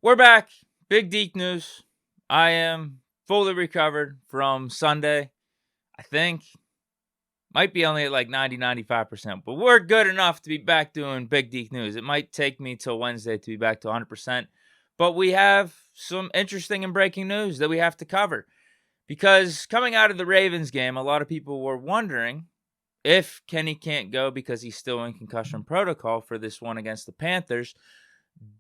We're back. Big Deke news. I am fully recovered from Sunday. I think might be only at like 95%, but we're good enough to be back doing Big Deke news. It might take me till Wednesday to be back to 100%, but we have some interesting and breaking news that we have to cover. Because coming out of the Ravens game, a lot of people were wondering if Kenny can't go because he's still in concussion protocol for this one against the Panthers.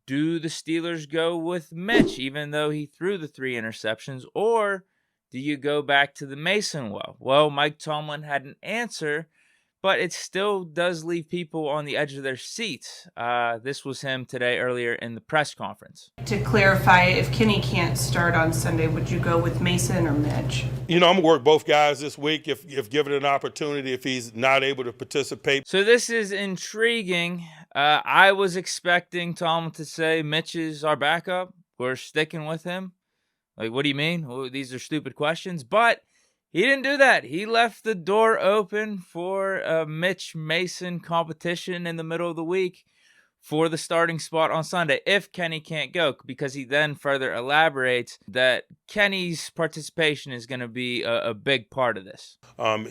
Do the Steelers go with Mitch, even though he threw the 3 interceptions, or do you go back to the Mason well? Well, Mike Tomlin had an answer, but it still does leave people on the edge of their seats. This was him today earlier in the press conference. To clarify, if Kenny can't start on Sunday, would you go with Mason or Mitch? I'm going to work both guys this week if given an opportunity, if he's not able to participate. So this is intriguing. I was expecting Tomlin to say Mitch is our backup. We're sticking with him. Like, what do you mean? Well, these are stupid questions. But he didn't do that. He left the door open for a Mitch Mason competition in the middle of the week for the starting spot on Sunday if Kenny can't go, because he then further elaborates that Kenny's participation is going to be a big part of this.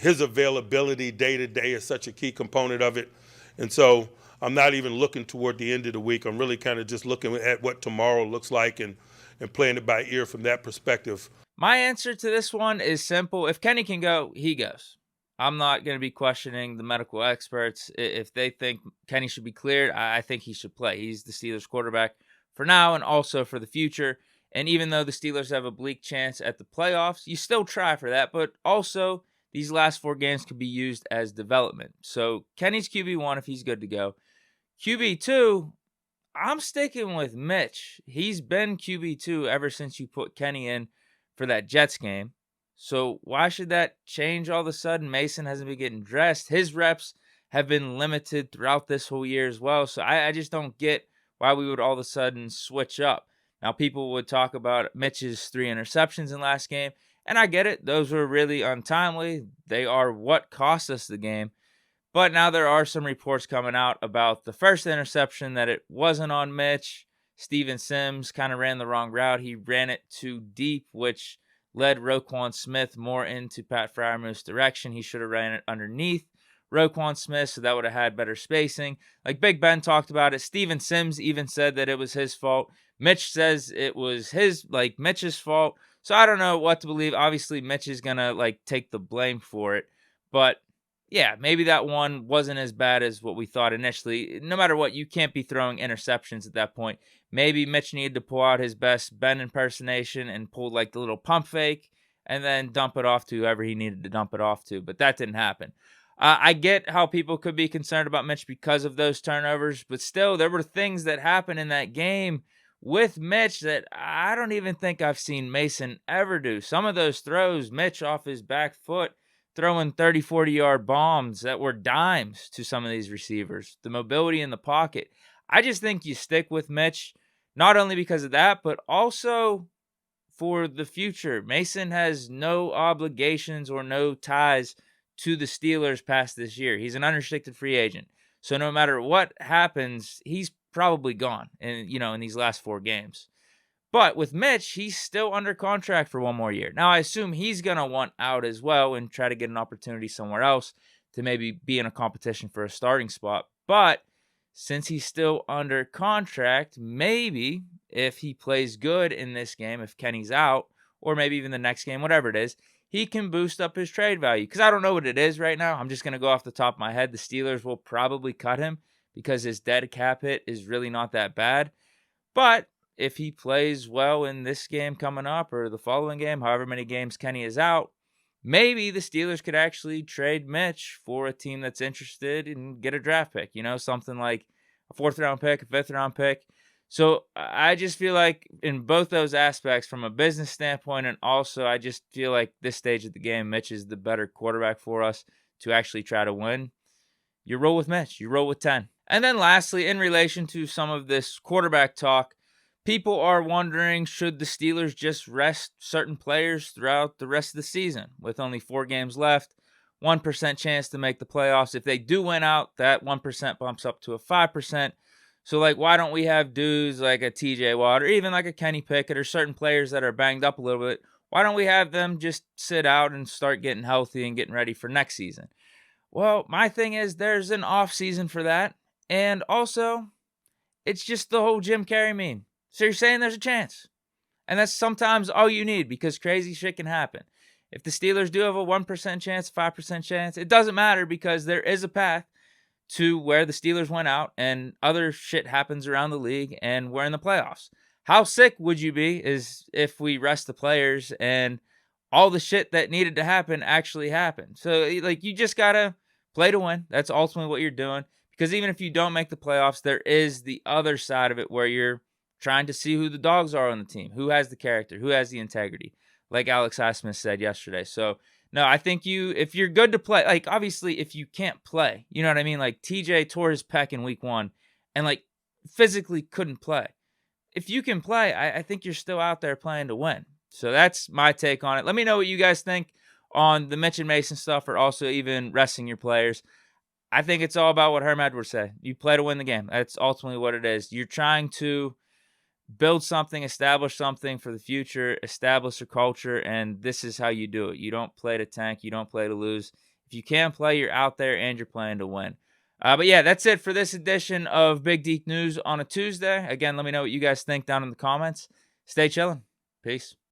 His availability day to day is such a key component of it. And so I'm not even looking toward the end of the week. I'm really kind of just looking at what tomorrow looks like and playing it by ear from that perspective. My answer to this one is simple. If Kenny can go, he goes. I'm not going to be questioning the medical experts. If they think Kenny should be cleared, I think he should play. He's the Steelers quarterback for now and also for the future. And even though the Steelers have a bleak chance at the playoffs, you still try for that. But also, these last 4 games could be used as development. So Kenny's QB1 if he's good to go. QB2, I'm sticking with Mitch. He's been QB2 ever since you put Kenny in for that Jets game. So why should that change all of a sudden? Mason hasn't been getting dressed. His reps have been limited throughout this whole year as well. So I just don't get why we would all of a sudden switch up. Now, people would talk about Mitch's 3 interceptions in last game, and I get it. Those were really untimely. They are what cost us the game. But now there are some reports coming out about the first interception that it wasn't on Mitch. Steven Sims kind of ran the wrong route. He ran it too deep, which led Roquan Smith more into Pat Freiermuth's direction. He should have ran it underneath Roquan Smith, so that would have had better spacing. Like Big Ben talked about it. Steven Sims even said that it was his fault. Mitch says it was Mitch's fault. So I don't know what to believe. Obviously, Mitch is going to take the blame for it. But yeah, maybe that one wasn't as bad as what we thought initially. No matter what, you can't be throwing interceptions at that point. Maybe Mitch needed to pull out his best Ben impersonation and pull the little pump fake and then dump it off to whoever he needed to dump it off to. But that didn't happen. I get how people could be concerned about Mitch because of those turnovers, but still, there were things that happened in that game with Mitch that I don't even think I've seen Mason ever do. Some of those throws, Mitch off his back foot, throwing 30, 40-yard bombs that were dimes to some of these receivers. The mobility in the pocket. I just think you stick with Mitch, not only because of that, but also for the future. Mason has no obligations or no ties to the Steelers past this year. He's an unrestricted free agent. So no matter what happens, he's probably gone in these last 4 games. But with Mitch, he's still under contract for 1 more year. Now, I assume he's going to want out as well and try to get an opportunity somewhere else to maybe be in a competition for a starting spot. But since he's still under contract, maybe if he plays good in this game, if Kenny's out, or maybe even the next game, whatever it is, he can boost up his trade value. Because I don't know what it is right now. I'm just going to go off the top of my head. The Steelers will probably cut him because his dead cap hit is really not that bad. But if he plays well in this game coming up or the following game, however many games Kenny is out, maybe the Steelers could actually trade Mitch for a team that's interested and get a draft pick, something like a 4th-round pick, a 5th-round pick. So I just feel like in both those aspects, from a business standpoint, and also I just feel like this stage of the game, Mitch is the better quarterback for us to actually try to win. You roll with Mitch. You roll with 10. And then lastly, in relation to some of this quarterback talk, people are wondering, should the Steelers just rest certain players throughout the rest of the season? With only 4 games left, 1% chance to make the playoffs. If they do win out, that 1% bumps up to a 5%. So, like, why don't we have dudes like a TJ Watt or even like a Kenny Pickett or certain players that are banged up a little bit? Why don't we have them just sit out and start getting healthy and getting ready for next season? Well, my thing is there's an off season for that. And also, it's just the whole Jim Carrey meme. So you're saying there's a chance. And that's sometimes all you need because crazy shit can happen. If the Steelers do have a 1% chance, 5% chance, it doesn't matter because there is a path to where the Steelers went out and other shit happens around the league and we're in the playoffs. How sick would you be is if we rest the players and all the shit that needed to happen actually happened. So, like, you just got to play to win. That's ultimately what you're doing. Because even if you don't make the playoffs, there is the other side of it where you're trying to see who the dogs are on the team, who has the character, who has the integrity, like Alex Highsmith said yesterday. So, no, I think if you're good to play, like, obviously, if you can't play, you know what I mean? Like, TJ tore his pec in week 1 and, like, physically couldn't play. If you can play, I think you're still out there playing to win. So that's my take on it. Let me know what you guys think on the Mitch and Mason stuff or also even resting your players. I think it's all about what Herm Edwards said. You play to win the game. That's ultimately what it is. You're trying to build something, establish something for the future, establish a culture, and this is how you do it. You don't play to tank. You don't play to lose. If you can play, you're out there and you're playing to win. But yeah, that's it for this edition of Big Deke News on a Tuesday. Again, let me know what you guys think down in the comments. Stay chilling. Peace.